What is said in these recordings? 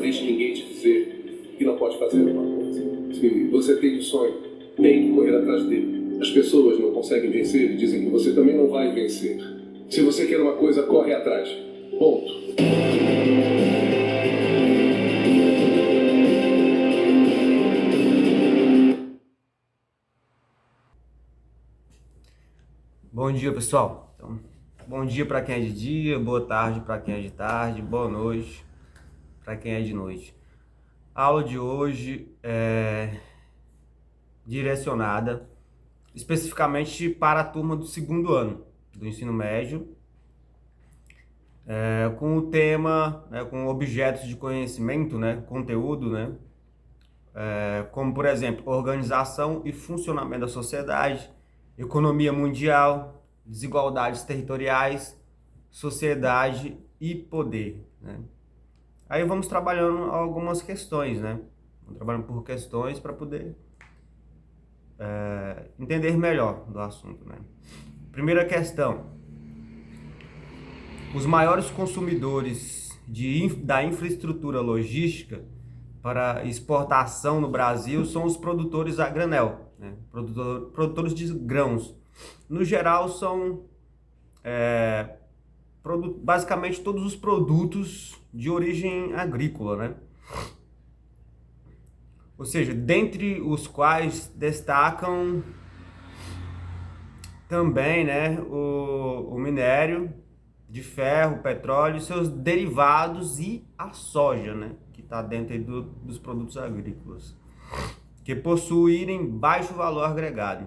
deixe ninguém te dizer que não pode fazer uma coisa. Se você tem um sonho, tem que correr atrás dele. As pessoas não conseguem vencer e dizem que você também não vai vencer. Se você quer uma coisa, corre atrás. Ponto. Bom dia, pessoal. Então, bom dia para quem é de dia, boa tarde para quem é de tarde, boa noite para quem é de noite. A aula de hoje é direcionada especificamente para a turma do segundo ano do ensino médio, com o tema, com objetos de conhecimento, conteúdo, como por exemplo, organização e funcionamento da sociedade, economia mundial, desigualdades territoriais, sociedade e poder, né? Aí vamos trabalhando algumas questões, né? Vamos trabalhando por questões para poder entender melhor do assunto, né? Primeira questão: os maiores consumidores da infraestrutura logística para exportação no Brasil são os produtores a granel, né? Produtores de grãos. No geral, são basicamente todos os produtos de origem agrícola, né? Ou seja, dentre os quais destacam também, né, o minério de ferro, petróleo, seus derivados e a soja, né, que está dentro aí dos produtos agrícolas, que possuírem baixo valor agregado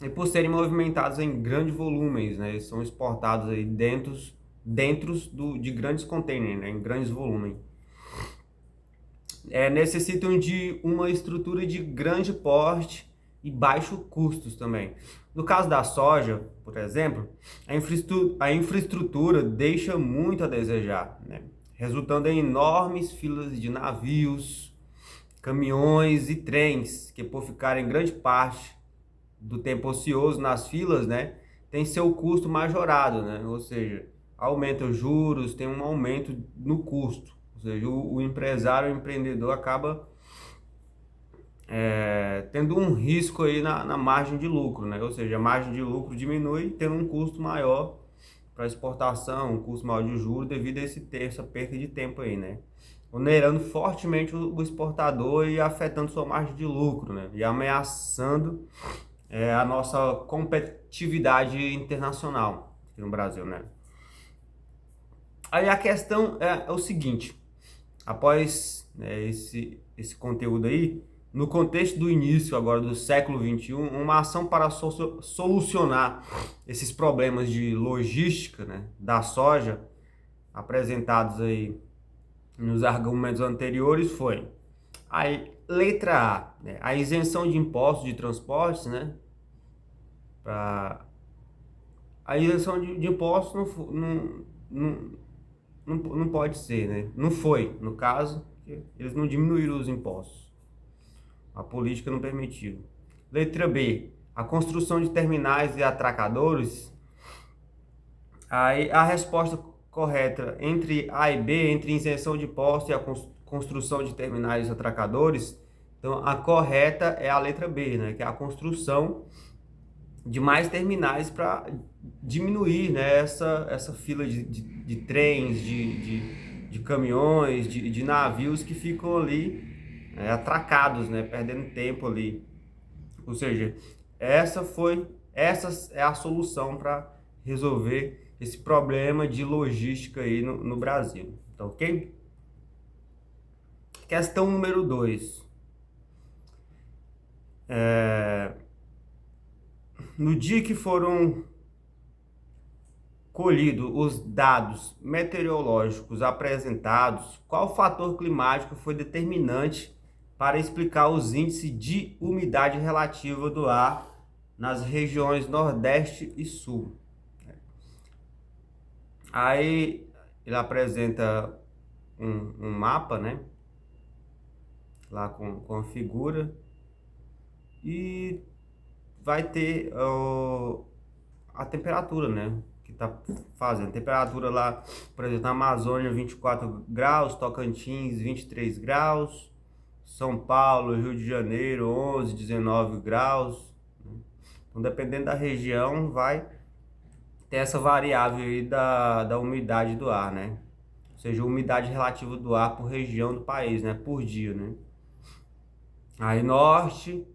e por serem movimentados em grandes volumes, né, eles são exportados aí dentro de grandes containers, né, em grandes volumes. Necessitam de uma estrutura de grande porte e baixo custos também. No caso da soja, por exemplo, a infraestrutura deixa muito a desejar, né? Resultando em enormes filas de navios, caminhões e trens, que por ficarem grande parte do tempo ocioso nas filas, né, tem seu custo majorado, né? Ou seja, aumenta os juros, tem um aumento no custo. Ou seja, o empresário, o empreendedor acaba tendo um risco aí na margem de lucro, né? Ou seja, a margem de lucro diminui, tendo um custo maior para exportação, um custo maior de juros devido a essa perca de tempo aí, né? Onerando fortemente o exportador e afetando sua margem de lucro, né? E ameaçando a nossa competitividade internacional aqui no Brasil, né? Aí a questão é o seguinte: após, né, esse conteúdo aí, no contexto do início agora do século XXI, uma ação para solucionar esses problemas de logística, né, da soja apresentados aí nos argumentos anteriores foi a letra A, né, a isenção de impostos de transportes, né, pra, a isenção de impostos não pode ser, né? Não foi, no caso, eles não diminuíram os impostos. A política não permitiu. Letra B, a construção de terminais e atracadores. Aí a resposta correta entre A e B, entre isenção de impostos e a construção de terminais e atracadores, então a correta é a letra B, né? Que é a construção de mais terminais para diminuir, né, essa fila de trens, de caminhões, de navios que ficam ali atracados, né, perdendo tempo ali. Ou seja, essa é a solução para resolver esse problema de logística aí no Brasil. Tá ok? Questão número 2. No dia que foram colhidos os dados meteorológicos apresentados, qual fator climático foi determinante para explicar os índices de umidade relativa do ar nas regiões Nordeste e Sul? Aí ele apresenta um mapa, né? Lá com a figura e vai ter a temperatura, né? que está fazendo. Temperatura lá, por exemplo, na Amazônia 24 graus, Tocantins 23 graus, São Paulo, Rio de Janeiro 11, 19 graus. Então, dependendo da região, vai ter essa variável aí da umidade do ar, né? Ou seja, a umidade relativa do ar por região do país, né? Por dia, né? Aí norte,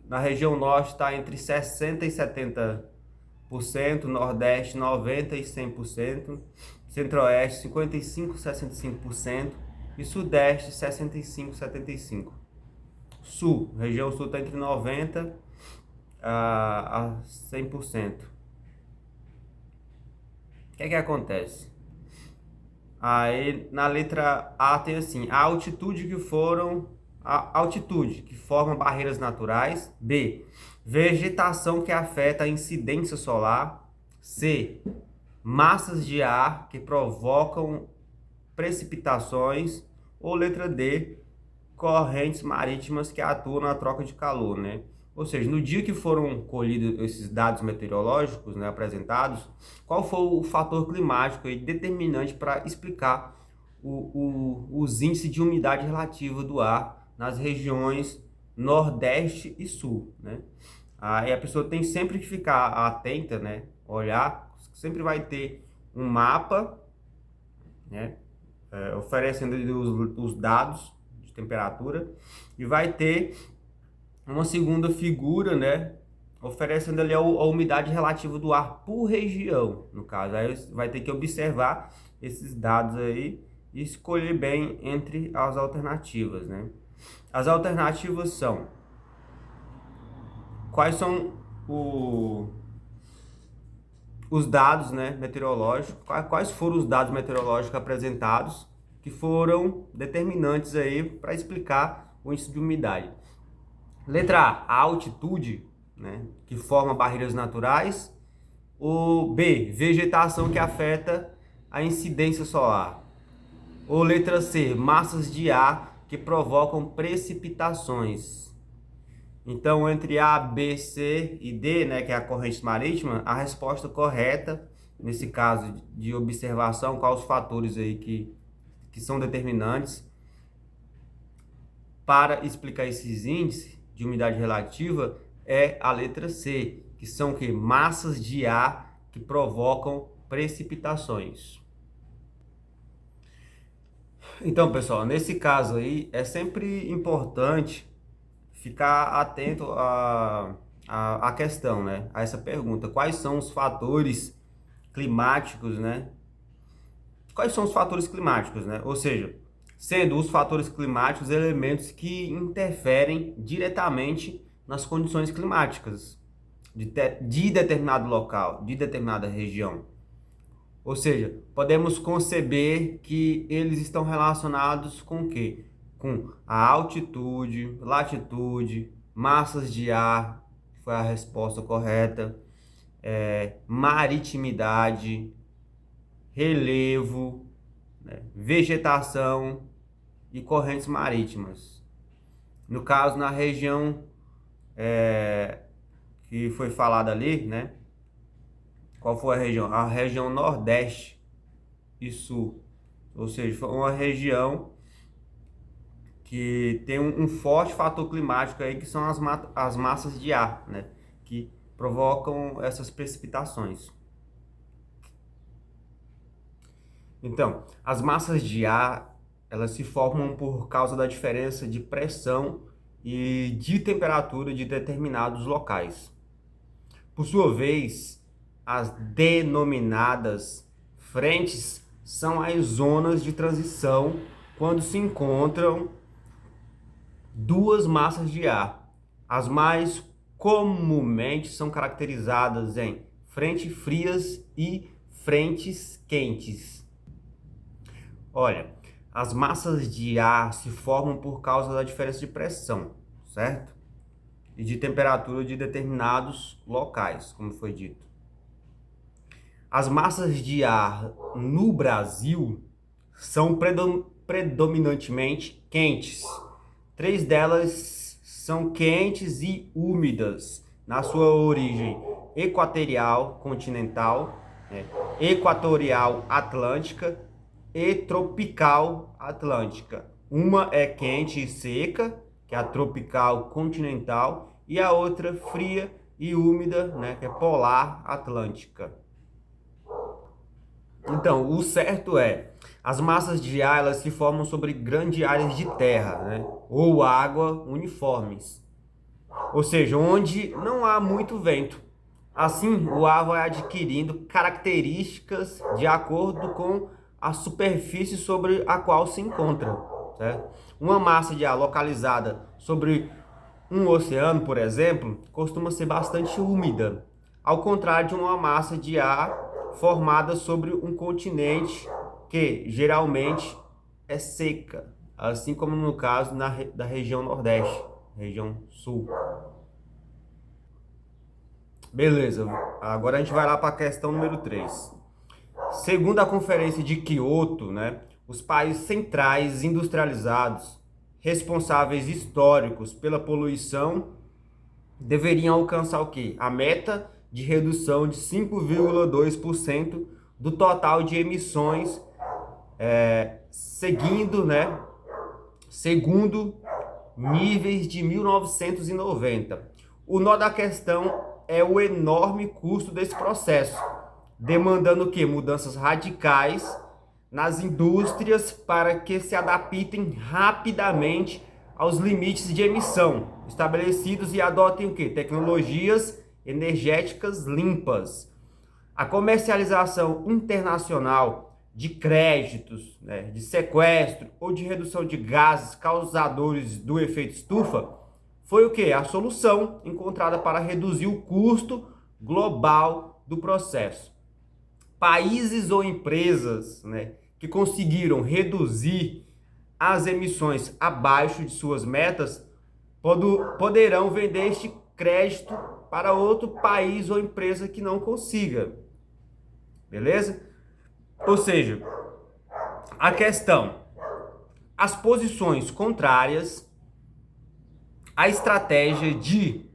na região norte está entre 60% e 70%, nordeste 90% e 100%, centro-oeste 55% e 65% e sudeste 65% e 75%. Sul, região sul está entre 90% a 100%. O que é que acontece? Aí na letra A tem assim: a altitude que forma barreiras naturais. B, vegetação que afeta a incidência solar. C, massas de ar que provocam precipitações. Ou letra D, correntes marítimas que atuam na troca de calor, né? Ou seja, no dia que foram colhidos esses dados meteorológicos, né, apresentados, qual foi o fator climático aí determinante para explicar os índices de umidade relativa do ar nas regiões Nordeste e Sul, né? Aí a pessoa tem sempre que ficar atenta, né? Olhar, sempre vai ter um mapa, né? Oferecendo os dados de temperatura, e vai ter uma segunda figura, né, oferecendo ali a umidade relativa do ar por região, no caso. Aí vai ter que observar esses dados aí e escolher bem entre as alternativas, né? As alternativas são: quais são os dados, né, meteorológicos, quais foram os dados meteorológicos apresentados que foram determinantes aí para explicar o índice de umidade. Letra A altitude, né, que forma barreiras naturais. Ou B, vegetação que afeta a incidência solar. Ou letra C, massas de ar que provocam precipitações. Então, entre A, B, C e D, né, que é a corrente marítima, a resposta correta, nesse caso de observação, quais os fatores aí que são determinantes para explicar esses índices de umidade relativa, é a letra C, que são que massas de ar que provocam precipitações. Então, pessoal, nesse caso aí é sempre importante ficar atento à questão, né? A essa pergunta: quais são os fatores climáticos, né? Quais são os fatores climáticos, né? Ou seja, sendo os fatores climáticos elementos que interferem diretamente nas condições climáticas de determinado local, de determinada região. Ou seja, podemos conceber que eles estão relacionados com o quê? Com a altitude, latitude, massas de ar, que foi a resposta correta, maritimidade, relevo, né, vegetação e correntes marítimas. No caso, na região que foi falada ali, né? Qual foi a região? A região Nordeste e Sul. Ou seja, foi uma região que tem um forte fator climático aí, que são as massas de ar, né? Que provocam essas precipitações. Então, as massas de ar, elas se formam por causa da diferença de pressão e de temperatura de determinados locais. Por sua vez, as denominadas frentes são as zonas de transição quando se encontram duas massas de ar. As mais comumente são caracterizadas em frentes frias e frentes quentes. Olha, as massas de ar se formam por causa da diferença de pressão, certo? E de temperatura de determinados locais, como foi dito. As massas de ar no Brasil são predominantemente quentes. 3 delas são quentes e úmidas na sua origem equatorial, continental, né? Equatorial Atlântica e tropical Atlântica. Uma é quente e seca, que é a tropical continental, e a outra fria e úmida, né, que é polar Atlântica. Então, o certo é, as massas de ar elas se formam sobre grandes áreas de terra, né, ou água uniformes, ou seja, onde não há muito vento. Assim, o ar vai adquirindo características de acordo com a superfície sobre a qual se encontra, certo? Uma massa de ar localizada sobre um oceano, por exemplo, costuma ser bastante úmida, ao contrário de uma massa de ar formada sobre um continente que geralmente é seca, assim como no caso da região Nordeste, região Sul. Beleza, agora a gente vai lá para a questão número 3. Segundo a Conferência de Quioto, né, os países centrais industrializados, responsáveis históricos pela poluição, deveriam alcançar o quê? A meta de redução de 5,2% do total de emissões, segundo níveis de 1990. O nó da questão é o enorme custo desse processo, demandando o quê? Mudanças radicais nas indústrias para que se adaptem rapidamente aos limites de emissão estabelecidos e adotem o quê? Tecnologias energéticas limpas. A comercialização internacional de créditos, né, de sequestro ou de redução de gases causadores do efeito estufa foi o quê? A solução encontrada para reduzir o custo global do processo. Países ou empresas, né, que conseguiram reduzir as emissões abaixo de suas metas poderão vender este crédito para outro país ou empresa que não consiga. Beleza? Ou seja, a questão, as posições contrárias à estratégia de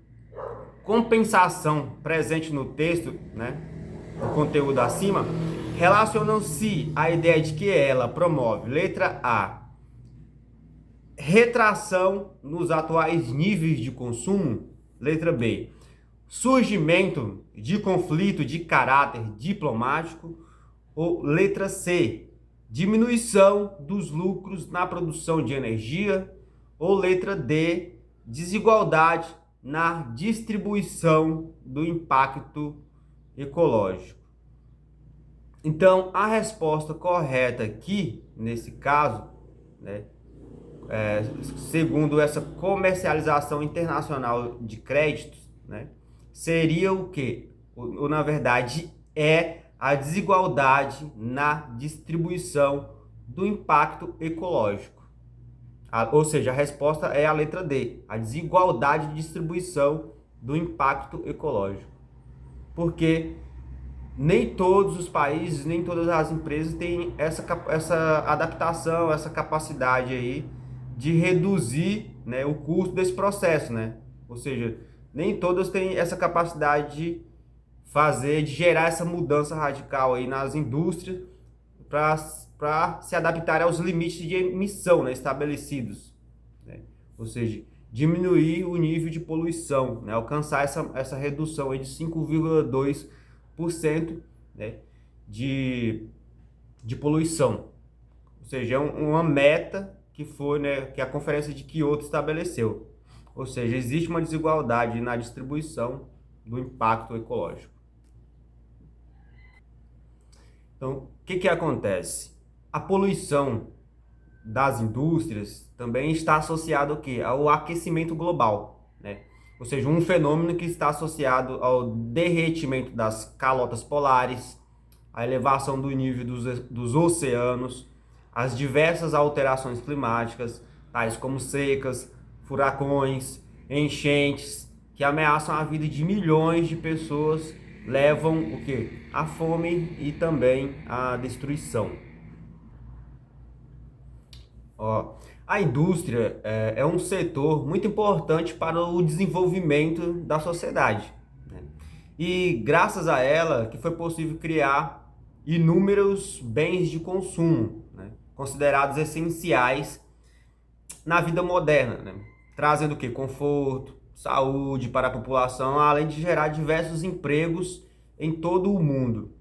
compensação presente no texto, né, no conteúdo acima, relacionam-se à ideia de que ela promove, letra A, retração nos atuais níveis de consumo, letra B, surgimento de conflito de caráter diplomático, ou letra C, diminuição dos lucros na produção de energia, ou letra D, desigualdade na distribuição do impacto ecológico. Então, a resposta correta aqui, nesse caso, né, segundo essa comercialização internacional de créditos, né, seria o quê? Ou, na verdade, é a desigualdade na distribuição do impacto ecológico. Ou seja, a resposta é a letra D, a desigualdade de distribuição do impacto ecológico. Porque nem todos os países, nem todas as empresas têm essa adaptação, essa capacidade aí de reduzir, né, o custo desse processo, né? Ou seja, nem todas têm essa capacidade de gerar essa mudança radical aí nas indústrias para se adaptar aos limites de emissão, né, estabelecidos, né? Ou seja, diminuir o nível de poluição, né, alcançar essa redução aí de 5,2%, né, de poluição. Ou seja, é uma meta que foi, né, que a Conferência de Quioto estabeleceu. Ou seja, existe uma desigualdade na distribuição do impacto ecológico. Então, o que acontece? A poluição das indústrias também está associada ao quê? Ao aquecimento global, né? Ou seja, um fenômeno que está associado ao derretimento das calotas polares, à elevação do nível dos oceanos, às diversas alterações climáticas, tais como secas, furacões, enchentes, que ameaçam a vida de milhões de pessoas, levam o quê? A fome e também a destruição. A indústria é um setor muito importante para o desenvolvimento da sociedade, né? e graças a ela que foi possível criar inúmeros bens de consumo, né, considerados essenciais na vida moderna, né, trazendo o que? Conforto, saúde para a população, além de gerar diversos empregos em todo o mundo.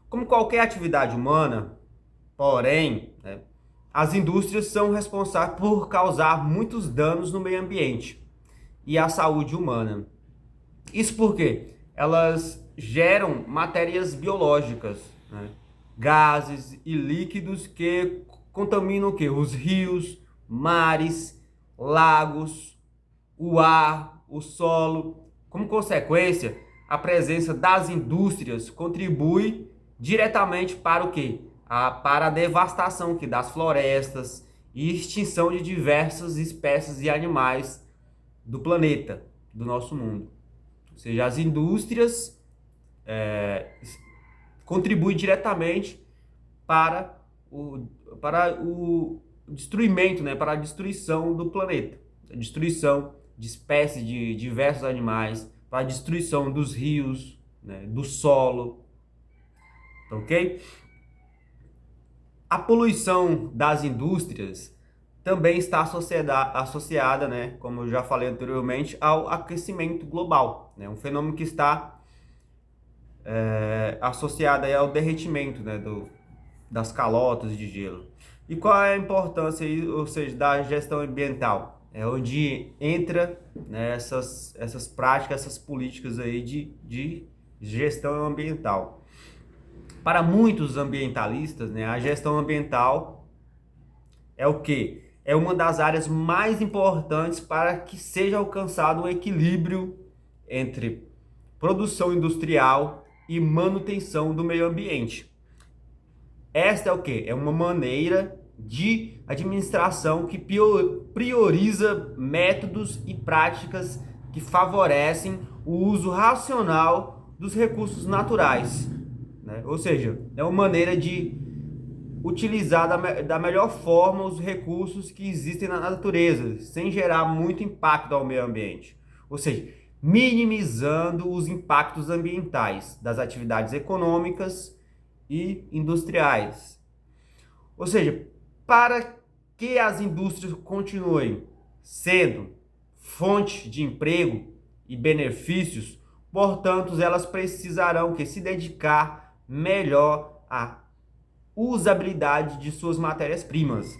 Como qualquer atividade humana, porém, né, as indústrias são responsáveis por causar muitos danos no meio ambiente e à saúde humana. Isso porque elas geram matérias biológicas, né, gases e líquidos que contaminam o quê? Os rios, mares, lagos, o ar, o solo. Como consequência, a presença das indústrias contribui diretamente para o quê? Para a devastação das florestas e extinção de diversas espécies e animais do planeta, do nosso mundo. Ou seja, as indústrias contribuem diretamente para o destruimento, né, para a destruição do planeta, a destruição de espécies de diversos animais, para a destruição dos rios, né, do solo, ok? A poluição das indústrias também está associada, né, como eu já falei anteriormente, ao aquecimento global, né, um fenômeno que está associado aí ao derretimento, né, das calotas de gelo. E qual é a importância aí, ou seja, da gestão ambiental? É onde entra, né, essas práticas, essas políticas aí de gestão ambiental. Para muitos ambientalistas, né, a gestão ambiental é o quê? É uma das áreas mais importantes para que seja alcançado um equilíbrio entre produção industrial e manutenção do meio ambiente. Esta é o quê? É uma maneira de administração que prioriza métodos e práticas que favorecem o uso racional dos recursos naturais, né? Ou seja, é uma maneira de utilizar da melhor forma os recursos que existem na natureza, sem gerar muito impacto ao meio ambiente. Ou seja, minimizando os impactos ambientais das atividades econômicas e industriais. Ou seja, para que as indústrias continuem sendo fonte de emprego e benefícios, portanto, elas precisarão se dedicar melhor à usabilidade de suas matérias-primas,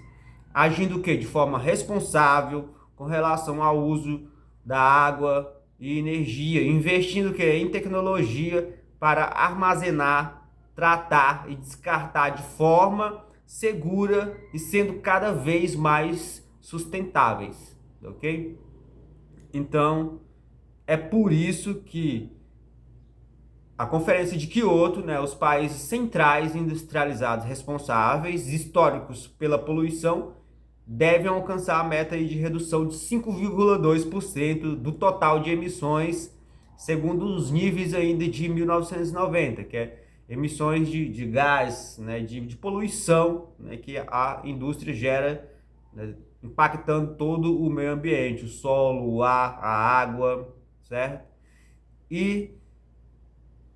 agindo de forma responsável com relação ao uso da água e energia, investindo em tecnologia para armazenar, tratar e descartar de forma segura e sendo cada vez mais sustentáveis, ok? Então, é por isso que a Conferência de Kyoto, né, os países centrais industrializados responsáveis, históricos pela poluição, devem alcançar a meta de redução de 5,2% do total de emissões, segundo os níveis ainda de 1990, que é emissões de gás, né, de poluição, né, que a indústria gera, né, impactando todo o meio ambiente, o solo, o ar, a água, certo? E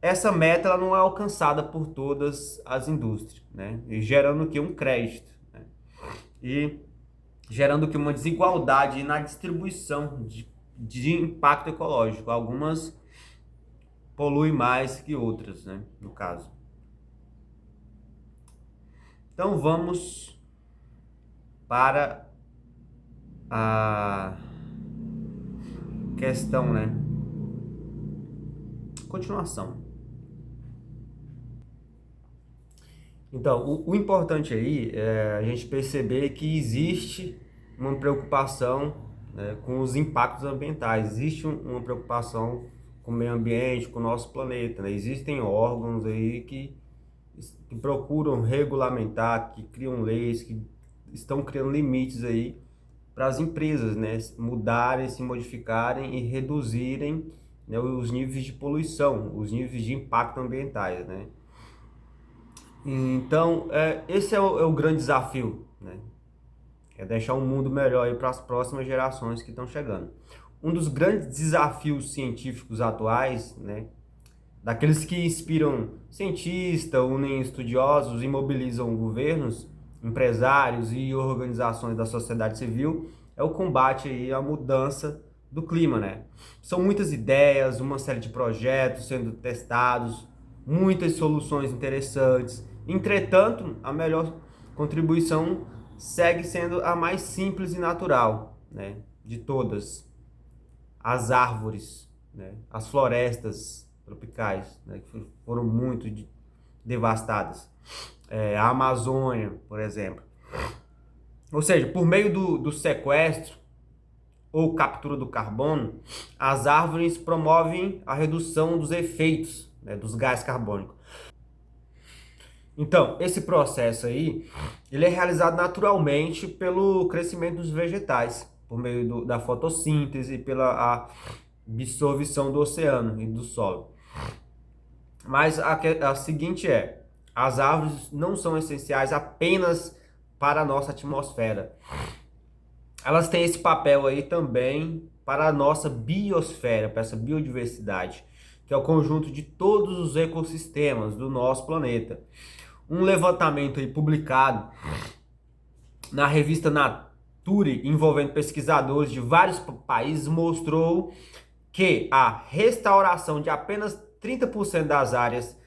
essa meta ela não é alcançada por todas as indústrias, né? E gerando um crédito, né? E gerando uma desigualdade na distribuição de impacto ecológico. Algumas poluem mais que outras, né? No caso. Então vamos para a questão, né? Continuação. Então, o importante aí é a gente perceber que existe uma preocupação, né, com os impactos ambientais, existe uma preocupação com o meio ambiente, com o nosso planeta, né? Existem órgãos aí que procuram regulamentar, que criam leis, que estão criando limites aí para as empresas, né, mudarem, se modificarem e reduzirem, né, os níveis de poluição, os níveis de impacto ambientais, né? Então, esse é o grande desafio, né? É deixar um mundo melhor aí para as próximas gerações que estão chegando. Um dos grandes desafios científicos atuais, né, daqueles que inspiram cientistas, unem estudiosos e mobilizam governos, empresários e organizações da sociedade civil, é o combate aí à mudança do clima, né? São muitas ideias, uma série de projetos sendo testados, muitas soluções interessantes. Entretanto, a melhor contribuição segue sendo a mais simples e natural, né, de todas: as árvores, né, as florestas tropicais, né, que foram muito devastadas, a Amazônia, por exemplo. Ou seja, por meio do sequestro ou captura do carbono, as árvores promovem a redução dos efeitos, né, dos gases carbônicos. Então, esse processo aí, ele é realizado naturalmente pelo crescimento dos vegetais, por meio da fotossíntese, pela absorção do oceano e do solo. Mas a seguinte as árvores não são essenciais apenas para a nossa atmosfera. Elas têm esse papel aí também para a nossa biosfera, para essa biodiversidade, que é o conjunto de todos os ecossistemas do nosso planeta. Um levantamento aí publicado na revista Nature, envolvendo pesquisadores de vários países, mostrou que a restauração de apenas 30% das áreas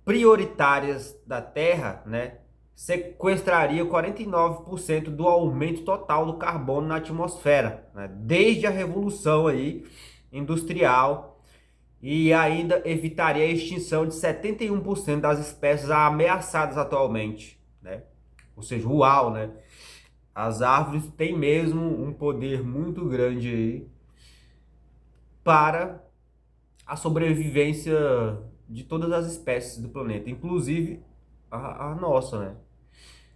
prioritárias da Terra, né, sequestraria 49% do aumento total do carbono na atmosfera, né, desde a revolução aí industrial, e ainda evitaria a extinção de 71% das espécies ameaçadas atualmente, né? Ou seja, uau, né? As árvores têm mesmo um poder muito grande aí para a sobrevivência de todas as espécies do planeta, inclusive a nossa, né?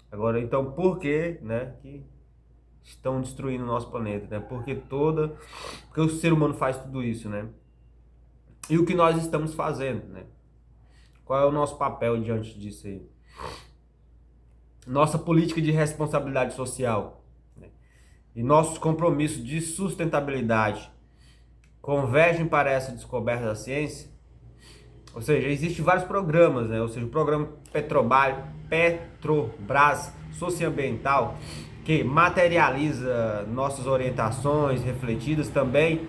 Agora, então, por que, né, que estão destruindo o nosso planeta, né? Porque o ser humano faz tudo isso, né? E o que nós estamos fazendo, né? Qual é o nosso papel diante disso aí? Nossa política de responsabilidade social, né, e nossos compromissos de sustentabilidade convergem para essa descoberta da ciência? Ou seja, existem vários programas, né? Ou seja, o programa Petrobras Socioambiental, que materializa nossas orientações refletidas também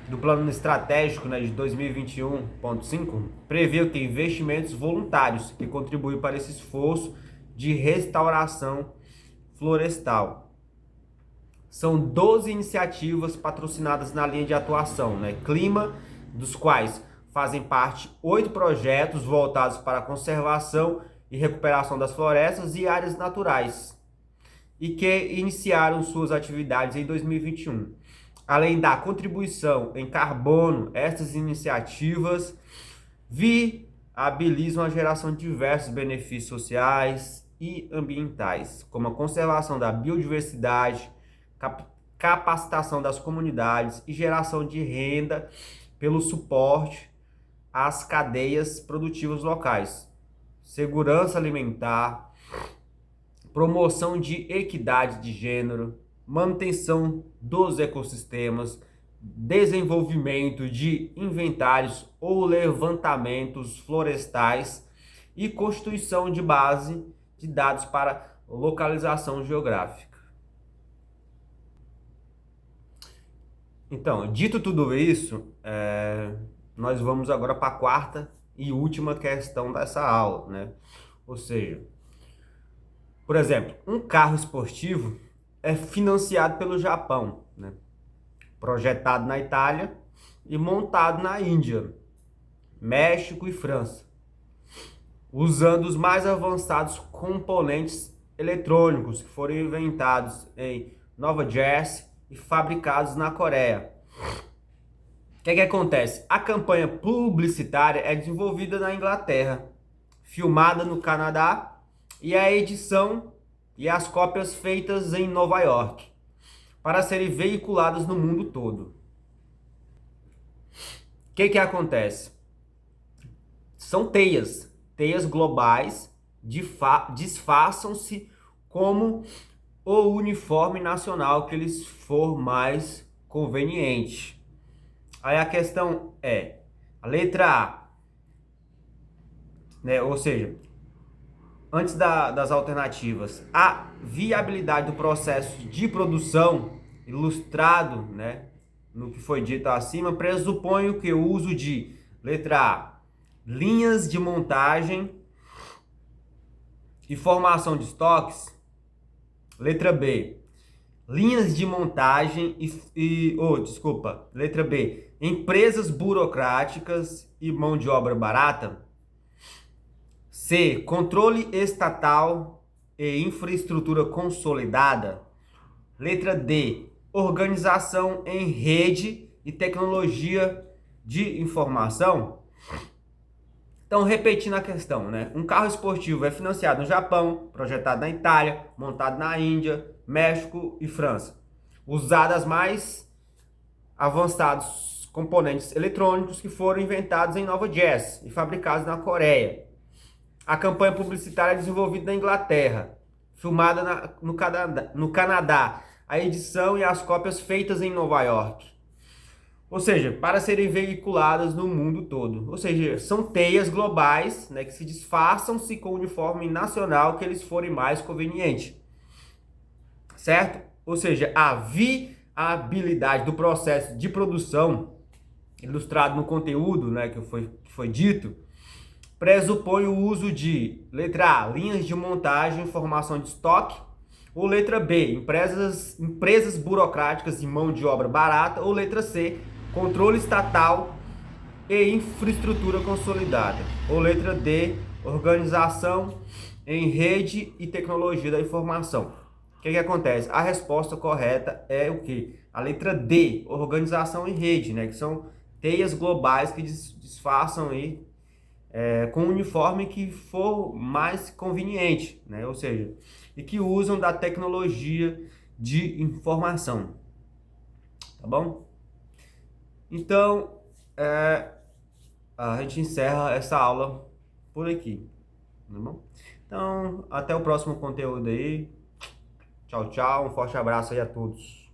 do plano estratégico, né, de 2021.5, prevê que investimentos voluntários que contribuem para esse esforço de restauração florestal. São 12 iniciativas patrocinadas na linha de atuação, né, clima, dos quais fazem parte 8 projetos voltados para a conservação e recuperação das florestas e áreas naturais, e que iniciaram suas atividades em 2021. Além da contribuição em carbono, estas iniciativas viabilizam a geração de diversos benefícios sociais e ambientais, como a conservação da biodiversidade, capacitação das comunidades e geração de renda pelo suporte às cadeias produtivas locais, segurança alimentar, promoção de equidade de gênero, manutenção dos ecossistemas, desenvolvimento de inventários ou levantamentos florestais e constituição de base de dados para localização geográfica. Então, dito tudo isso, nós vamos agora para a quarta e última questão dessa aula, né? Ou seja, por exemplo, um carro esportivo é financiado pelo Japão, né, projetado na Itália e montado na Índia, México e França, usando os mais avançados componentes eletrônicos que foram inventados em Nova Jersey e fabricados na Coreia. O que acontece? A campanha publicitária é desenvolvida na Inglaterra, filmada no Canadá, e a edição e as cópias feitas em Nova York, para serem veiculadas no mundo todo. O que acontece? São teias globais, disfarçam-se como o uniforme nacional que lhes for mais conveniente. Aí a questão é, a letra A, né? Ou seja, antes das alternativas, a viabilidade do processo de produção, ilustrado, né, no que foi dito acima, pressupõe o que o uso de, letra A, linhas de montagem e formação de estoques, letra B, linhas de montagem letra B, empresas burocráticas e mão de obra barata, C, controle estatal e infraestrutura consolidada, letra D, organização em rede e tecnologia de informação. Então, repetindo a questão, né? Um carro esportivo é financiado no Japão, projetado na Itália, montado na Índia, México e França. Usado as mais avançados componentes eletrônicos que foram inventados em Nova Jersey e fabricados na Coreia. A campanha publicitária é desenvolvida na Inglaterra, filmada no Canadá. A edição e as cópias feitas em Nova York. Ou seja, para serem veiculadas no mundo todo. Ou seja, são teias globais, né, que se disfarçam-se com o uniforme nacional que eles forem mais conveniente. Certo? Ou seja, a viabilidade do processo de produção, ilustrado no conteúdo, né, que foi dito, pressupõe o uso de, letra A, linhas de montagem e formação de estoque, ou letra B, empresas burocráticas e mão de obra barata, ou letra C, controle estatal e infraestrutura consolidada, ou letra D, organização em rede e tecnologia da informação. O que acontece? A resposta correta é o quê? A letra D, organização em rede, né? Que são teias globais que disfarçam aí com o uniforme que for mais conveniente, né? Ou seja, e que usam da tecnologia de informação, tá bom? Então, a gente encerra essa aula por aqui, tá bom? Então, até o próximo conteúdo aí. Tchau, tchau, um forte abraço aí a todos.